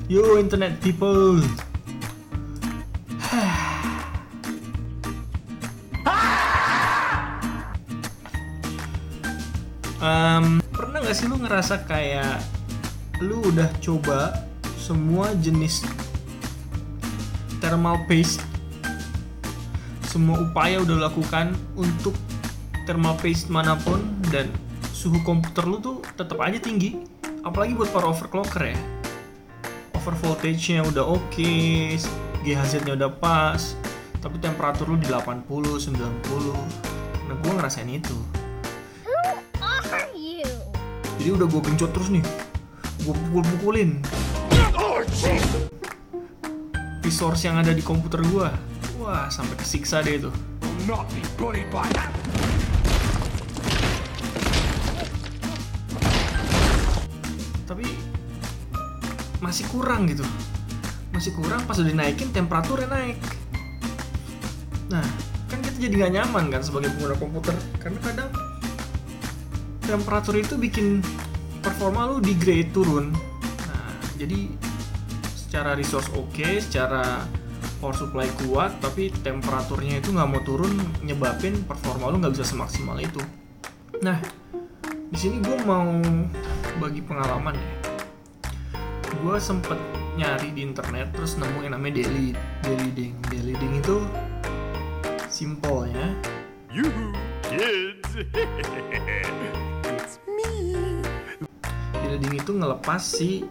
Yo internet people. Pernah gak sih lu ngerasa kayak lu udah coba semua jenis thermal paste, semua upaya udah lakukan untuk thermal paste manapun, dan suhu komputer lu tuh tetap aja tinggi, apalagi buat para overclocker ya. Over voltage-nya udah oke, GHz-nya udah pas, tapi temperatur lu di 80, 90. Nah, gue ngerasain itu. Jadi udah gue gencot terus nih, gue pukul-pukulin resource yang ada di komputer gue. Wah, sampai kesiksa deh itu. Tapi masih kurang gitu. Masih kurang, pas udah dinaikin temperaturnya naik. Nah, kan kita jadi gak nyaman kan sebagai pengguna komputer, karena kadang temperatur itu bikin performa lu degrade, turun. Nah, jadi secara resource oke, secara power supply kuat, tapi temperaturnya itu nggak mau turun, nyebabin performa lu nggak bisa semaksimal itu. Nah, di sini gue mau bagi pengalaman ya. Gue sempet nyari di internet, terus nemu yang namanya deliding. Deliding itu simple ya. Yoo-hoo, kids! It's me! Deliding itu ngelepas si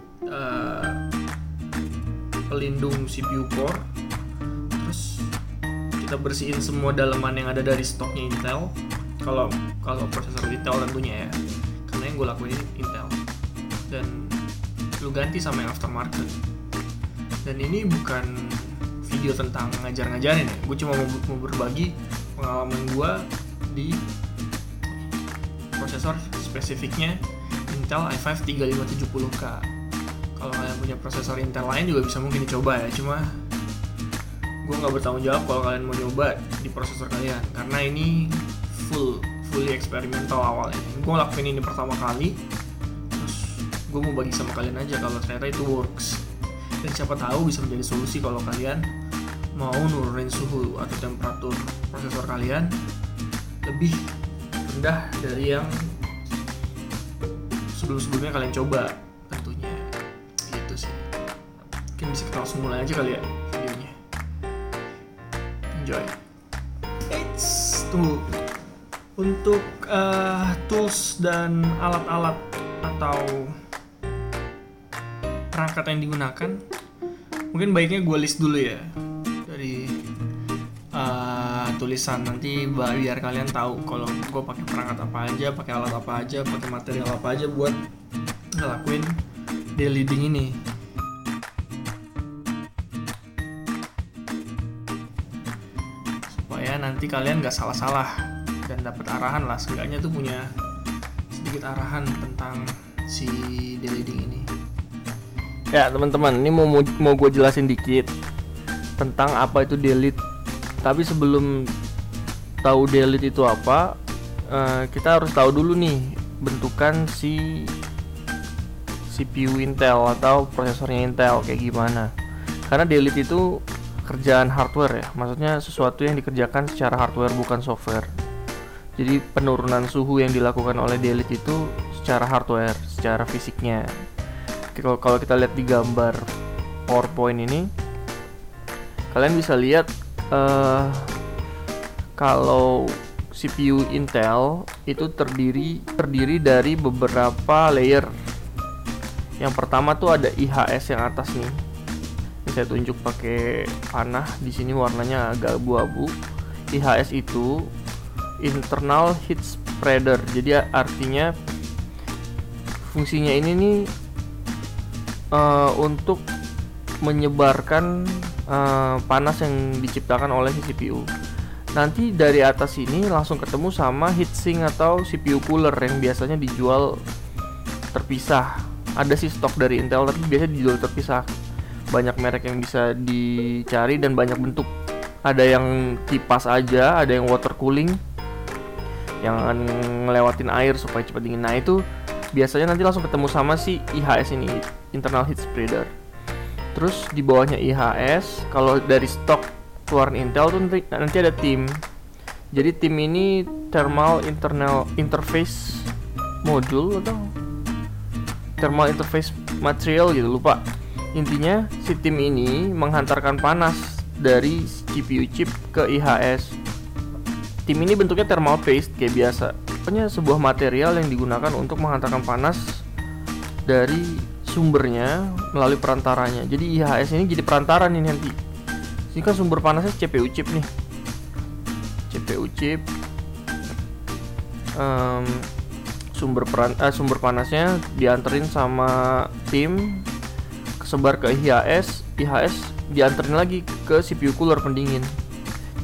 pelindung CPU core, terus kita bersihin semua daleman yang ada dari stoknya Intel. Kalau prosesor Intel tentunya ya, karena yang gue lakuin ini Intel, dan lu ganti sama yang aftermarket. Dan ini bukan video tentang ngajar-ngajarin ya, gue cuma mau berbagi pengalaman gue di prosesor spesifiknya Intel i5 3570K. Kalau kalian punya prosesor Intel lain juga bisa mungkin dicoba ya, cuma gue nggak bertanggung jawab kalau kalian mau nyoba di prosesor kalian, karena ini fully eksperimental awalnya. Gue ngelakuin ini pertama kali, terus gue mau bagi sama kalian aja kalau ternyata itu works, dan siapa tahu bisa menjadi solusi kalau kalian mau nurunin suhu atau temperatur prosesor kalian lebih rendah dari yang sebelum-sebelumnya kalian coba tentunya. Gitu sih. Mungkin bisa kita langsung mulai aja kali ya videonya. Enjoy. Tunggu. Untuk tools dan alat-alat atau perangkat yang digunakan, mungkin baiknya gue list dulu ya dari tulisan, nanti biar kalian tahu kalau gue pakai perangkat apa aja, pakai alat apa aja, pakai material apa aja buat ngelakuin deliding ini. Supaya nanti kalian gak salah-salah dan dapat arahan lah, seenggaknya tuh punya sedikit arahan tentang si deliding ini. Ya teman-teman, ini mau gue jelasin dikit tentang apa itu delete. Tapi sebelum tahu delete itu apa, kita harus tahu dulu nih bentukan si CPU Intel atau prosesornya Intel kayak gimana. Karena delete itu kerjaan hardware ya, maksudnya sesuatu yang dikerjakan secara hardware bukan software. Jadi penurunan suhu yang dilakukan oleh delete itu secara hardware, secara fisiknya. Kalau kita lihat di gambar PowerPoint ini, kalian bisa lihat kalau CPU Intel itu terdiri dari beberapa layer. Yang pertama tuh ada IHS yang atas nih. Ini saya tunjuk pakai panah. Di sini warnanya agak abu-abu. IHS itu internal heat spreader. Jadi artinya fungsinya ini nih untuk menyebarkan panas yang diciptakan oleh CPU. Nanti dari atas ini langsung ketemu sama heatsink atau CPU cooler yang biasanya dijual terpisah. Ada sih stok dari Intel tapi biasanya dijual terpisah. Banyak merek yang bisa dicari dan banyak bentuk. Ada yang kipas aja, ada yang water cooling, yang ngelewatin air supaya cepat dingin. Nah itu biasanya nanti langsung ketemu sama si IHS ini, internal heat spreader. Terus di bawahnya IHS. Kalau dari stok keluaran Intel tuh nanti ada TIM. Jadi TIM ini Thermal Internal Interface Module atau Thermal Interface Material gitu, lupa. Intinya si TIM ini menghantarkan panas dari GPU chip ke IHS. TIM ini bentuknya thermal paste kayak biasa. Pokoknya sebuah material yang digunakan untuk menghantarkan panas dari sumbernya melalui perantaranya. Jadi IHS ini jadi perantara nih nanti. Ini kan sumber panasnya CPU chip nih. CPU chip. Sumber panasnya dianterin sama TIM, kesebar ke IHS. IHS dianterin lagi ke CPU cooler pendingin.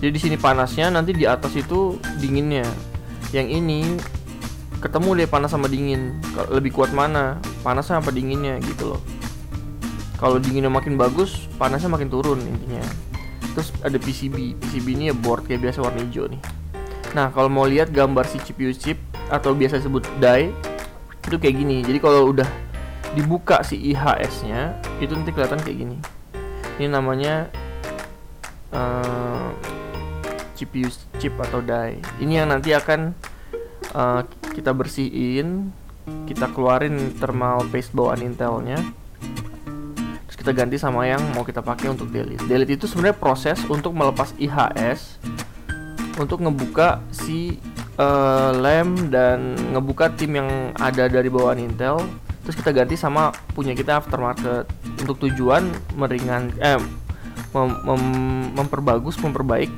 Jadi di sini panasnya, nanti di atas itu dinginnya. Yang ini ketemu deh panas sama dingin. Lebih kuat mana? Panasnya apa dinginnya gitu loh. Kalau dinginnya makin bagus, panasnya makin turun intinya. Terus ada PCB. PCB ini ya board kayak biasa warna hijau nih. Nah, kalau mau lihat gambar si CPU chip atau biasa disebut die itu kayak gini. Jadi kalau udah dibuka si IHS-nya, itu nanti kelihatan kayak gini. Ini namanya CPU chip atau die. Ini yang nanti akan kita bersihin, kita keluarin thermal paste bawaan Intelnya, terus kita ganti sama yang mau kita pakai untuk delete. Delete itu sebenarnya proses untuk melepas IHS untuk ngebuka si lem dan ngebuka TIM yang ada dari bawaan Intel. Terus kita ganti sama punya kita aftermarket untuk tujuan memperbaik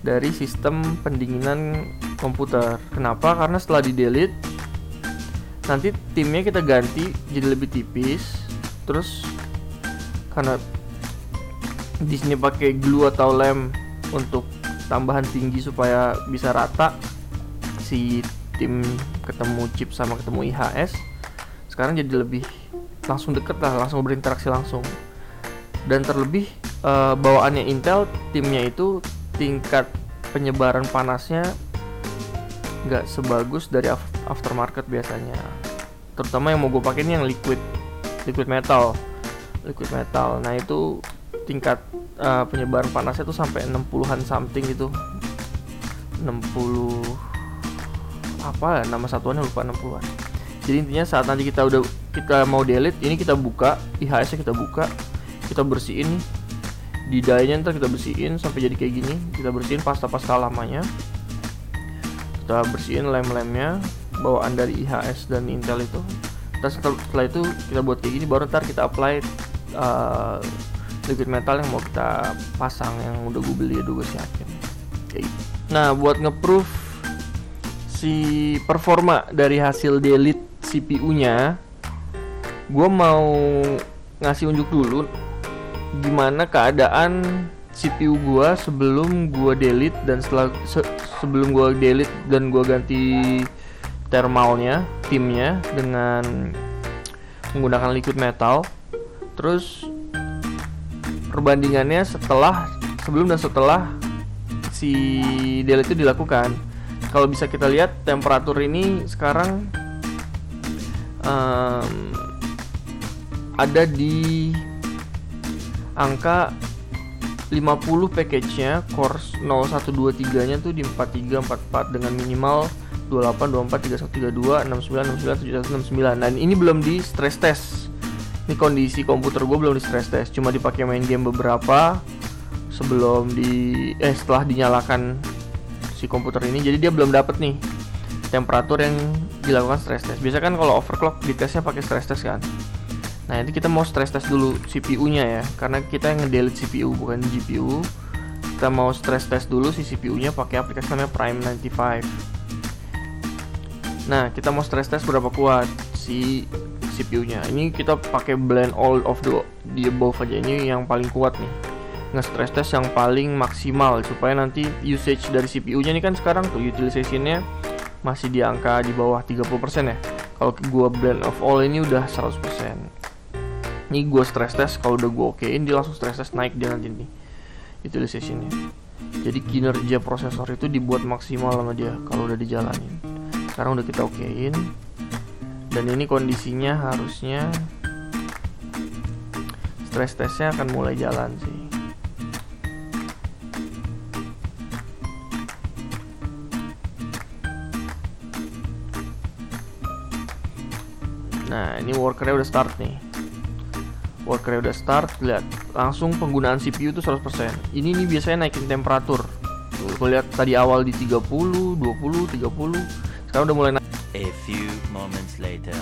dari sistem pendinginan komputer. Kenapa? Karena setelah di delete nanti timnya kita ganti jadi lebih tipis. Terus karena di sini pakai glue atau lem untuk tambahan tinggi supaya bisa rata si tim ketemu chip sama ketemu IHS. Sekarang jadi lebih langsung deket lah, langsung berinteraksi langsung. Dan terlebih bawaannya Intel, timnya itu tingkat penyebaran panasnya nggak sebagus dari aftermarket biasanya. Terutama yang mau gue pakai ini yang liquid metal. Nah itu tingkat penyebaran panasnya tuh sampai 60-an something gitu. 60 apa nama satuannya lupa, 60-an. Jadi intinya saat nanti kita mau delete, ini kita buka IHS-nya, kita bersihin nih. Di die-nya ntar kita bersihin sampai jadi kayak gini. Kita bersihin pasta lamanya. Kita bersihin lem-lemnya bawaan dari IHS dan Intel itu. Terus setelah itu kita buat kayak gini, baru ntar kita apply liquid metal yang mau kita pasang, yang udah gue beli, udah gue siapin kayak gitu. Nah, buat nge-proof si performa dari hasil delete CPU-nya, gue mau ngasih unjuk dulu gimana keadaan CPU gue sebelum gue delete dan sebelum gue delete dan gue ganti thermalnya, timnya dengan menggunakan liquid metal. Terus perbandingannya sebelum dan setelah si delete itu dilakukan. Kalau bisa kita lihat temperatur ini sekarang ada di angka 50 package-nya, core 0123 nya tuh di 4344 dengan minimal 28, 24, 31, 32, 69, 69. Dan ini belum di stress test. Ini kondisi komputer gue belum di stress test, cuma dipakai main game beberapa setelah dinyalakan si komputer ini. Jadi dia belum dapat nih temperatur yang dilakukan stress test. Biasa kan kalau overclock di tesnya pakai stress test kan. Nah, ini kita mau stress test dulu CPU-nya ya, karena kita yang nge-delete CPU bukan GPU. Kita mau stress test dulu si CPU-nya pakai aplikasi namanya Prime 95. Nah, kita mau stress test berapa kuat si CPU-nya. Ini kita pakai blend all of the above aja, ini yang paling kuat nih. Nge-stress test yang paling maksimal supaya nanti usage dari CPU-nya ini kan sekarang tuh utilization-nya masih di angka di bawah 30% ya. Kalau gua blend of all ini udah 100%. Ini gue stress test, kalau udah gue okein dia langsung stress test naik dia nanti nih utilization-nya. Jadi kinerja prosesor itu dibuat maksimal sama dia kalau udah dijalanin. Sekarang udah kita okein. Dan ini kondisinya harusnya stress testnya akan mulai jalan sih. Nah, ini workernya udah start nih. Workernya udah start, lihat langsung penggunaan CPU tuh 100%. Ini nih biasanya naikin temperatur. Tuh, gue lihat tadi awal di 30, 20, 30. Sekarang udah mulai naik. A few moments later.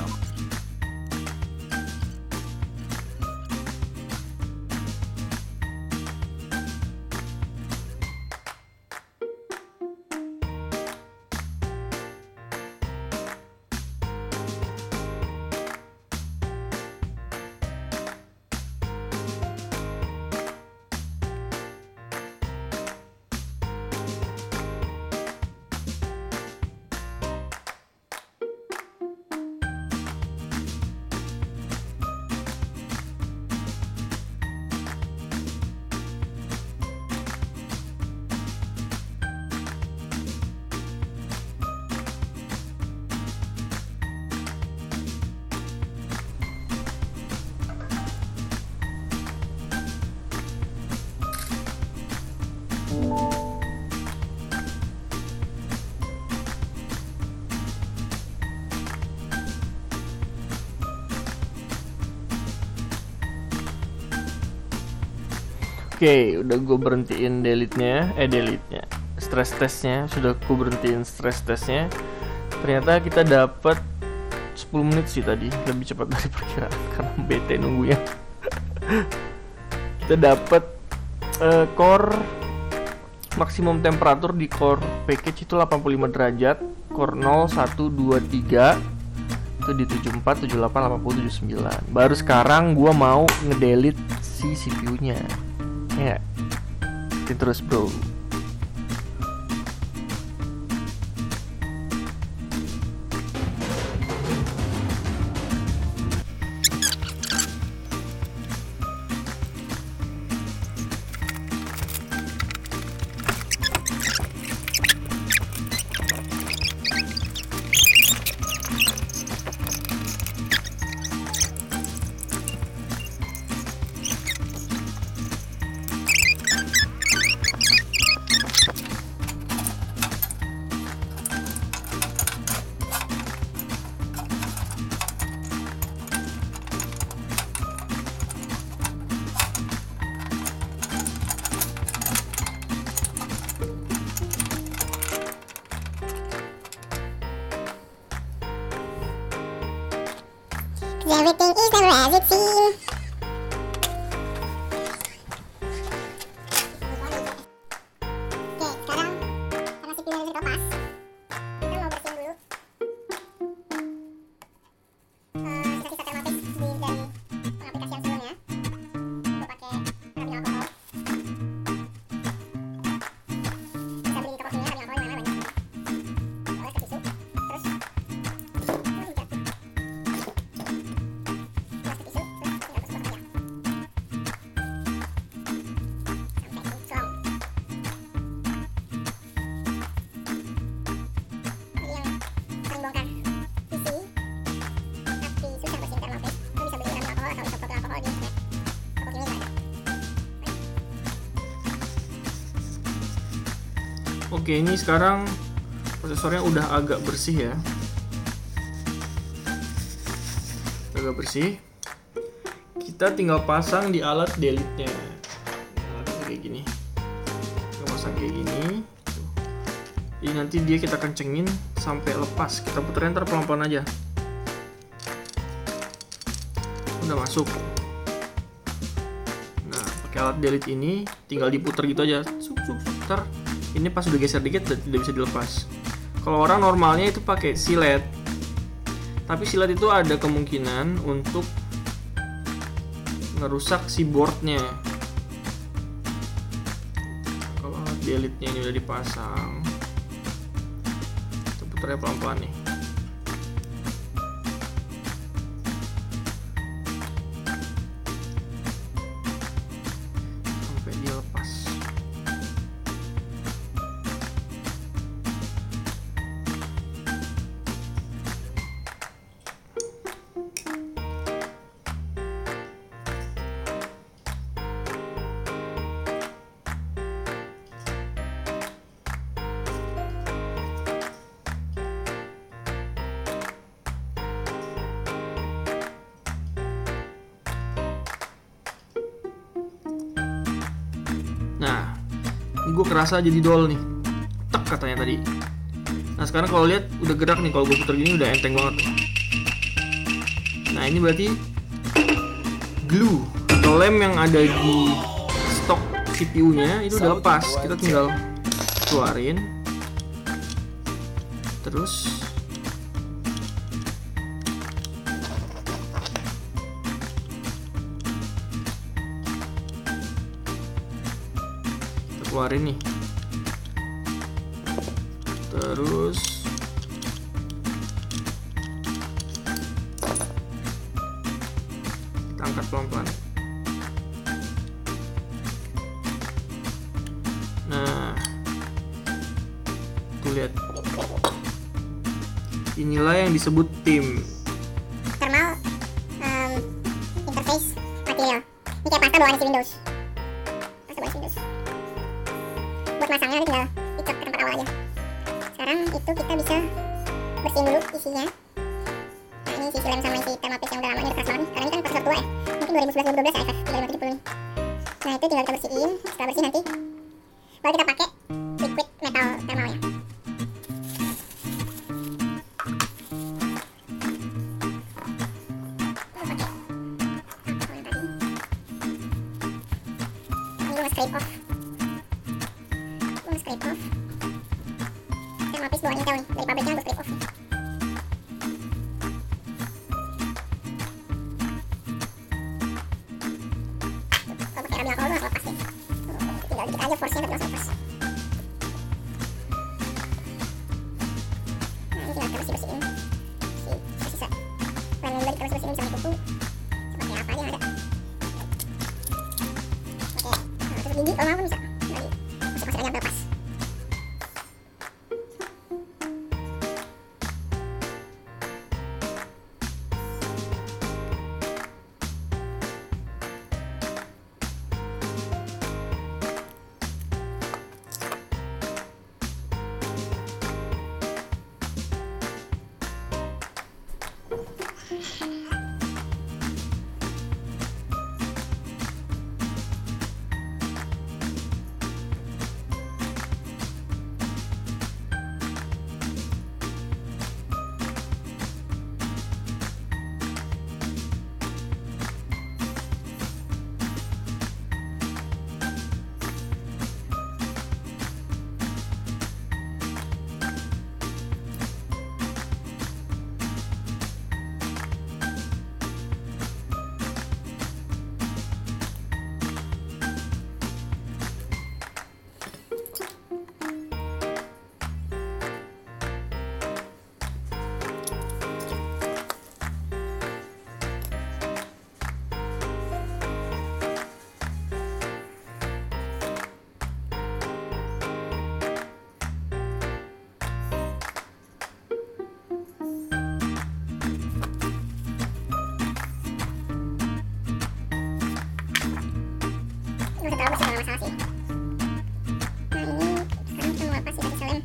Oke, udah gue berhentiin delete-nya, stress testnya, sudah gue berhentiin stress testnya. Ternyata kita dapat 10 menit sih tadi, lebih cepat dari perkiraan karena bete nunggunya. Kita dapat core maksimum temperatur di core package itu 85 derajat, core 0, 1, 2, 3 itu di 74, 78, 80, 79. Baru sekarang gua mau ngedelete si CPU-nya. Ya. Ikutin terus, bro. Everything is never as it seems. Oke, sekarang karena CPU-nya udah lepas, kita mau bersihin dulu sisa-sisa termopis dan pengaplikasian sebelumnya. Gue pakai carbon alcohol. Bisa beli di toko kimia carbon alcohol di mana banyak. Oleh ke tisu, terus Oke, ini sekarang prosesornya udah agak bersih ya. Agak bersih. Kita tinggal pasang di alat delete-nya. Alat kayak gini. Kita pasang kayak gini. Tuh. Jadi nanti dia kita kencengin sampai lepas. Kita puterin ntar pelan-pelan aja. Udah masuk. Nah, pakai alat delete ini tinggal diputer gitu aja. Ntar ini pas udah geser dikit tidak bisa dilepas. Kalau orang normalnya itu pakai silet, tapi silet itu ada kemungkinan untuk ngerusak si boardnya. Kalau alat delete-nya ini udah dipasang, kita putarnya pelan-pelan nih. Sampai dia lepas. gue kerasa jadi dol nih. Tek katanya tadi. Nah sekarang kalau lihat udah gerak nih, kalau gue putar gini udah enteng banget tuh. Nah ini berarti glue atau lem yang ada di stok CPU-nya itu udah lepas. Kita tinggal keluarin. Terus kita keluarin nih. Terus kita angkat pelan-pelan. Nah, tuh lihat. Inilah yang disebut TIM. Thermal interface material. Ini kayak pasta bawaan isi Windows. Pasta bawaan isi Windows. Buat masangnya nanti tinggal dicok ke tempat awal aja. Sekarang itu kita bisa bersihin dulu isinya. Nah ini isi lem sama isi thermal paste yang udah lama, ini udah keras banget nih. Karena ini kan processor tua ya. Mungkin 2011-2012 ya, FF 3570 nih. Nah itu tinggal kita bersihin. Setelah bersih nanti baru kita pakai liquid metal thermalnya. Scrape off. Gue scrape off. Thermal paste bawahnya jauh nih, dari pabriknya gue scrape off nih. Kalau pakai rabi alkohol tuh langsung lepas deh. Tinggal dikit aja force-nya tapi langsung lepas. Nah ini tinggal kita bersih-bersihin sisa lem yang udah kita bersih-bersihin sama kuku. Seperti apa aja yang ada. Gigi kalau mau pun bisa. Jadi masuk-masuk aja sampai lepas. Ini udah terlalu bersih, nggak masalah sih. Nah ini sekarang kita mau lepas sisa lem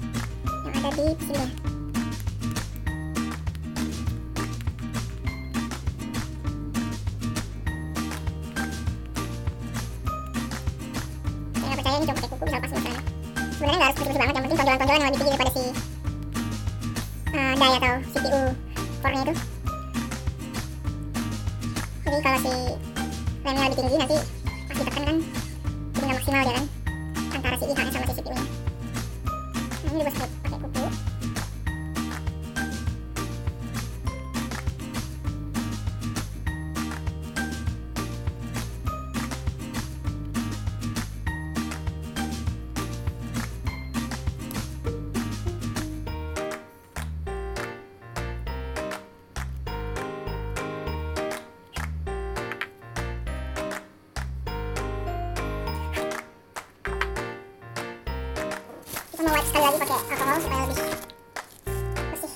yang ada di sini. Saya nggak percaya ini coba pakai kuku bisa lepas misalnya. Sebenarnya nggak harus bersih banget, yang penting tonjolan-tonjolan yang lebih tinggi daripada si die atau CPU core-nya itu. Jadi kalau si lemnya lebih tinggi nanti pas ditekan kan jadi nggak maksimal dia kan antara si IHS sama si CPU nya. Nah ini gue strip pakai kuku. Kita mau wipe sekali lagi pakai alkohol supaya lebih bersih.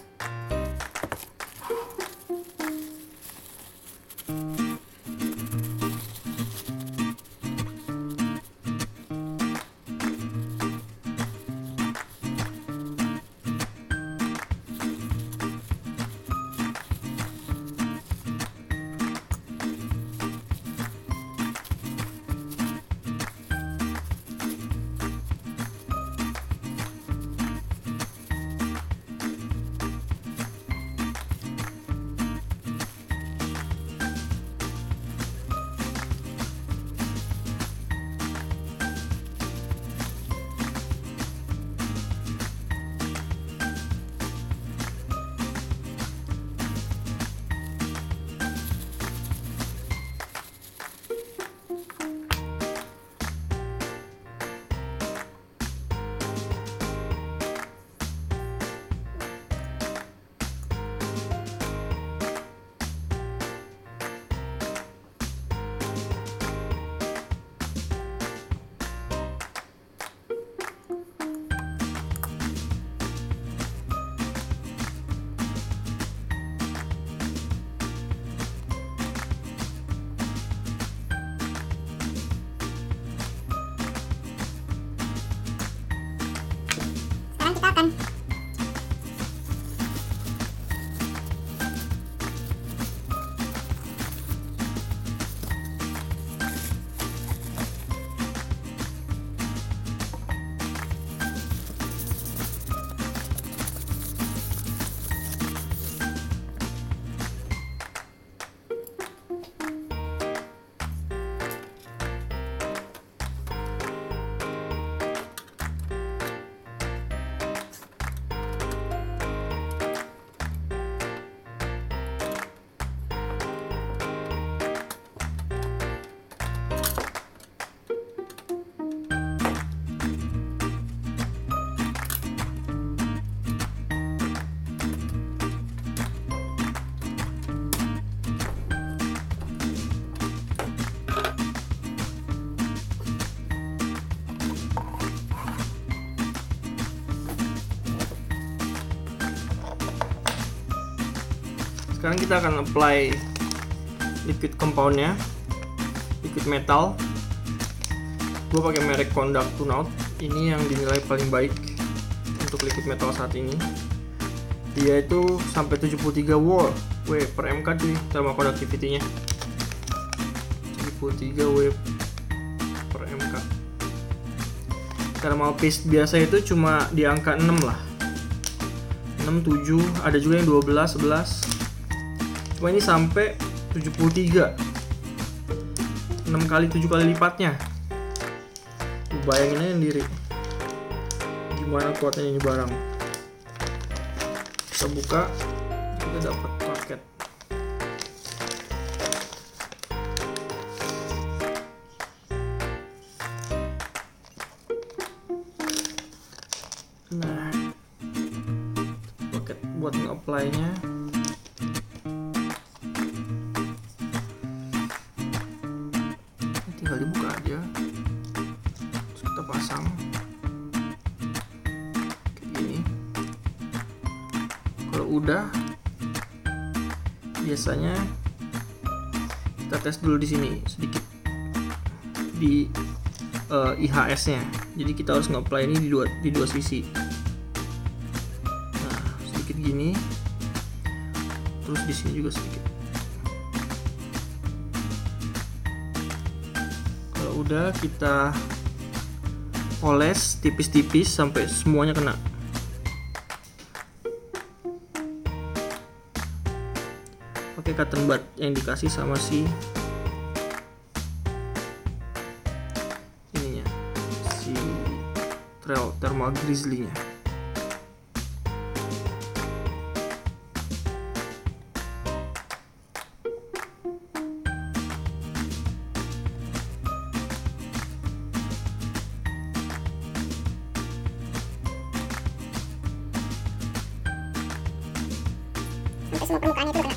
Sekarang kita akan apply liquid compoundnya, liquid metal. Gue pakai merek Conduct Tunout. Ini yang dinilai paling baik untuk liquid metal saat ini. Dia itu sampai 73 W per mk cuy, thermal conductivity-nya. 73 W per mk. Thermal paste biasa itu cuma di angka 6 lah. 6, 7, ada juga yang 12, 11. Cuma ini sampai 73. 6 kali 7 kali lipatnya. Bayangin aja sendiri gimana kuatnya ini barang. Kita buka, kita dapat paket. Nah, paket buat nge-apply-nya. Tinggal dibuka aja, terus kita pasang kayak gini. Kalau udah, biasanya kita tes dulu di sini sedikit di IHS-nya. Jadi kita harus nge-apply ini di dua sisi. Nah, sedikit gini, terus di sini juga sedikit. Udah kita oles tipis-tipis sampai semuanya kena. Pakai cotton bud yang dikasih sama si ininya, si thermal grizzly-nya. Sampai semua permukaannya itu kena.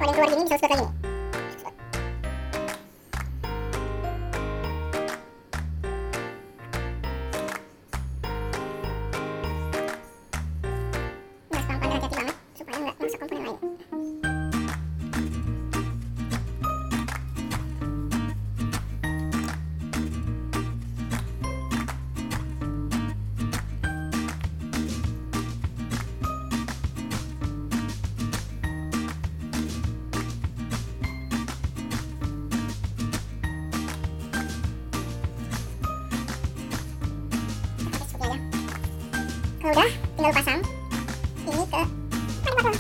Kalau yang keluar gini bisa sedot lagi nih. Nah, pelan-pelan hati-hati banget supaya nggak masuk komponen lain. Kalau udah, tinggal pasang ini ke botol.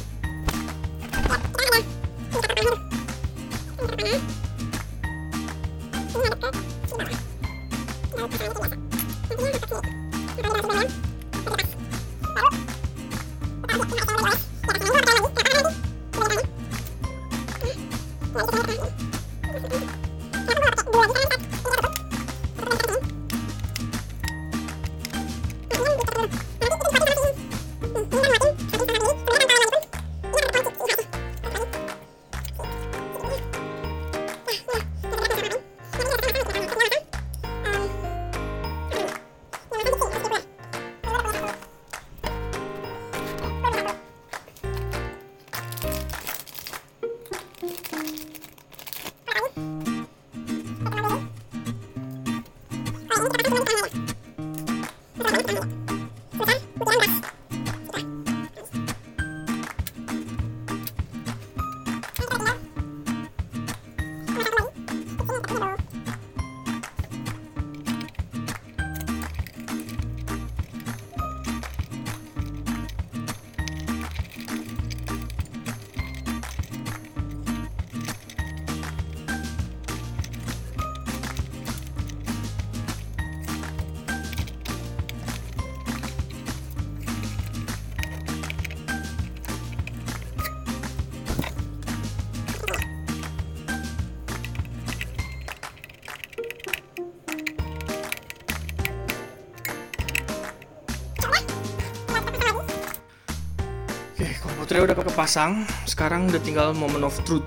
komputernya udah kepasang, sekarang udah tinggal moment of truth.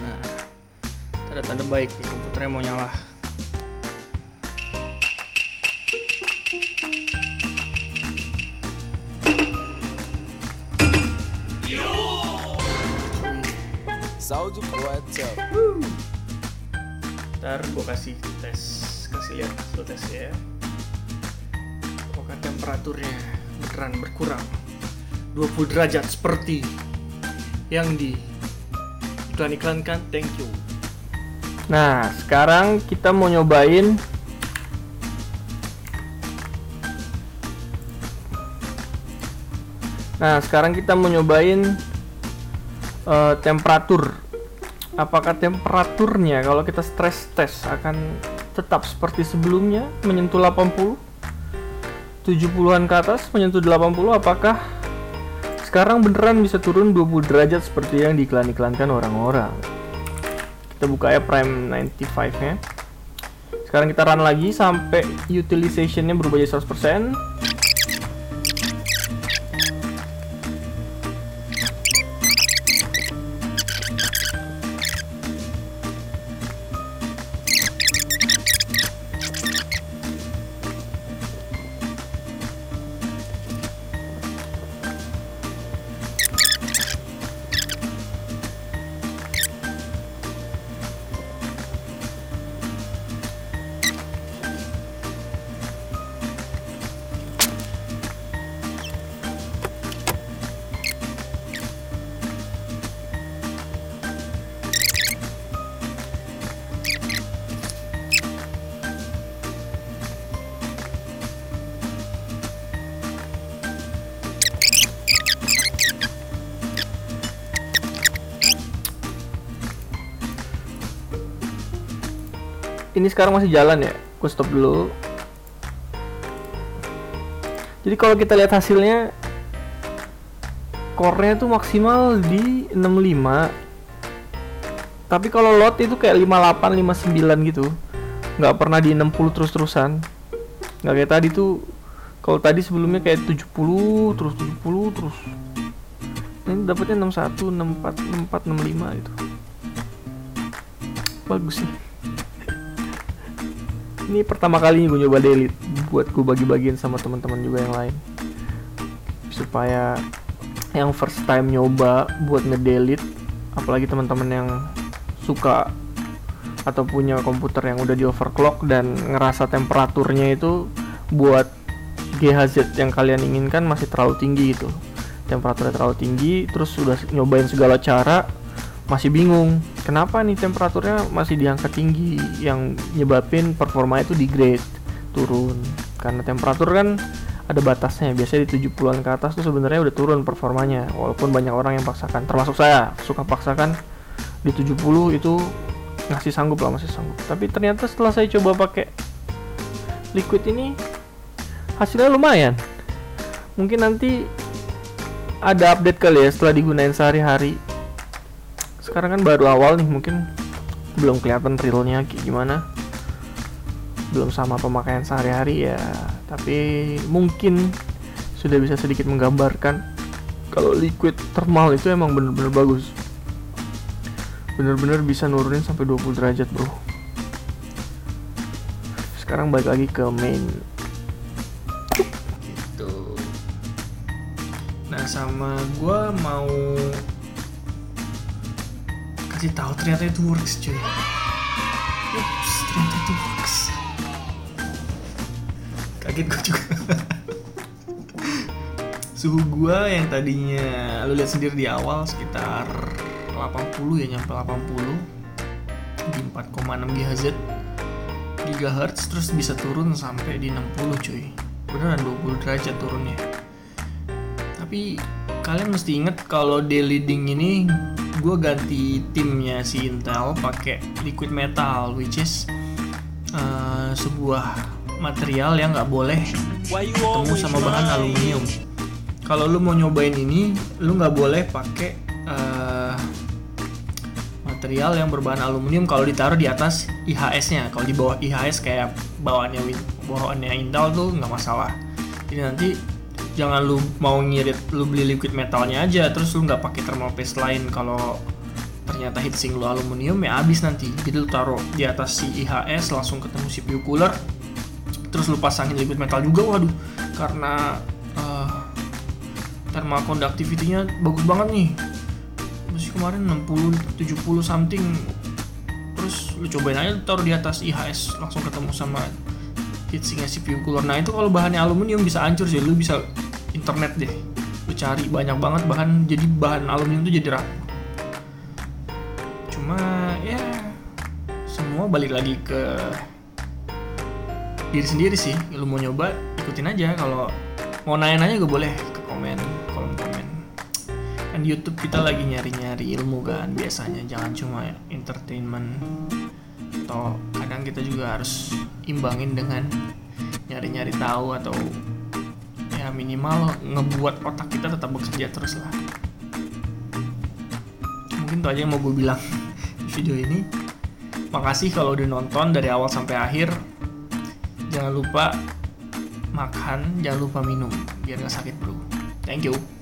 Nah, tanda-tanda baik nih, komputernya mau nyala. Ntar gue kasih lihat hasil tesnya ya. Apakah temperaturnya beneran berkurang 20 derajat seperti yang iklan-iklankan. Thank you. Nah, sekarang kita mau nyobain temperatur. Apakah temperaturnya kalau kita stress test akan tetap seperti sebelumnya, menyentuh 80, 70-an ke atas, menyentuh 80? Apakah sekarang beneran bisa turun 20 derajat seperti yang diiklan-iklankan orang-orang? Kita buka ya Prime 95 nya. Sekarang kita run lagi sampai utilization-nya berubah jadi 100%. Ini sekarang masih jalan ya, gue stop dulu. Jadi kalau kita lihat hasilnya, core-nya tuh maksimal di 65. Tapi kalau load itu kayak 58, 59 gitu. Nggak pernah di 60 terus-terusan. Nggak kayak tadi tuh, kalau tadi sebelumnya kayak 70 terus. Ini dapetnya 61, 64, 64, 65 gitu. Bagus sih. Ini pertama kalinya gue nyoba delete, buat gue bagi-bagiin sama teman-teman juga yang lain, supaya yang first time nyoba buat ngedelete, apalagi teman-teman yang suka atau punya komputer yang udah di overclock dan ngerasa temperaturnya itu buat GHZ yang kalian inginkan masih terlalu tinggi gitu, temperaturnya terlalu tinggi, terus udah nyobain segala cara masih bingung kenapa nih temperaturnya masih di angka tinggi, yang nyebabin performa itu degrade, turun. Karena temperatur kan ada batasnya, biasanya di 70-an ke atas tuh sebenarnya udah turun performanya, walaupun banyak orang yang paksakan, termasuk saya suka paksakan di 70 itu masih sanggup. Tapi ternyata setelah saya coba pakai liquid ini hasilnya lumayan. Mungkin nanti ada update kali ya setelah digunain sehari-hari. Sekarang kan baru awal nih, mungkin belum kelihatan realnya kayak gimana, belum sama pemakaian sehari-hari ya, tapi mungkin sudah bisa sedikit menggambarkan kalau liquid thermal itu emang bener-bener bagus, bener-bener bisa nurunin sampai 20 derajat bro. Sekarang balik lagi ke main gitu. Nah, sama gua mau kasih tahu ternyata itu works cuy. Ups, ternyata itu works. Kaget gue juga. Suhu gua yang tadinya lu lihat sendiri di awal sekitar 80 ya, nyampe 80 di 4,6 GHz, terus bisa turun sampai di 60 cuy. Beneran 20 derajat turunnya. Tapi kalian mesti inget kalau daily ding ini gue ganti timnya si Intel pakai liquid metal, which is sebuah material yang nggak boleh ketemu sama bahan aluminium. Kalau lu mau nyobain ini, lu nggak boleh pakai material yang berbahan aluminium kalau ditaruh di atas IHS-nya. Kalau di bawah IHS kayak bawaannya Intel tuh nggak masalah. Jadi nanti jangan lu mau ngirit, lu beli liquid metalnya aja terus lu nggak pakai thermal paste lain. Kalau ternyata heatsink lu aluminium ya habis nanti. Jadi lu taruh di atas si IHS langsung ketemu CPU cooler, terus lu pasangin liquid metal juga. Waduh, karena thermal conductivity-nya bagus banget nih, masih kemarin 60-70 something. Terus lu cobain aja taruh di atas IHS langsung ketemu sama heatsinknya CPU cooler. Nah itu kalau bahannya aluminium bisa hancur sih. Lu bisa internet deh, lu cari banyak banget bahan, jadi bahan aluminium itu jadi rapuh. Cuma ya semua balik lagi ke diri sendiri sih. Lu mau nyoba ikutin aja. Kalau mau nanya-nanya juga boleh ke kolom komen. Kan di YouTube kita lagi nyari-nyari ilmu kan biasanya, jangan cuma entertainment. Atau kadang kita juga harus imbangin dengan nyari-nyari tahu, atau ya minimal ngebuat otak kita tetap bekerja terus lah. Mungkin itu aja yang mau gue bilang di video ini. Makasih kalau udah nonton dari awal sampai akhir. Jangan lupa makan, jangan lupa minum biar gak sakit bro. Thank you.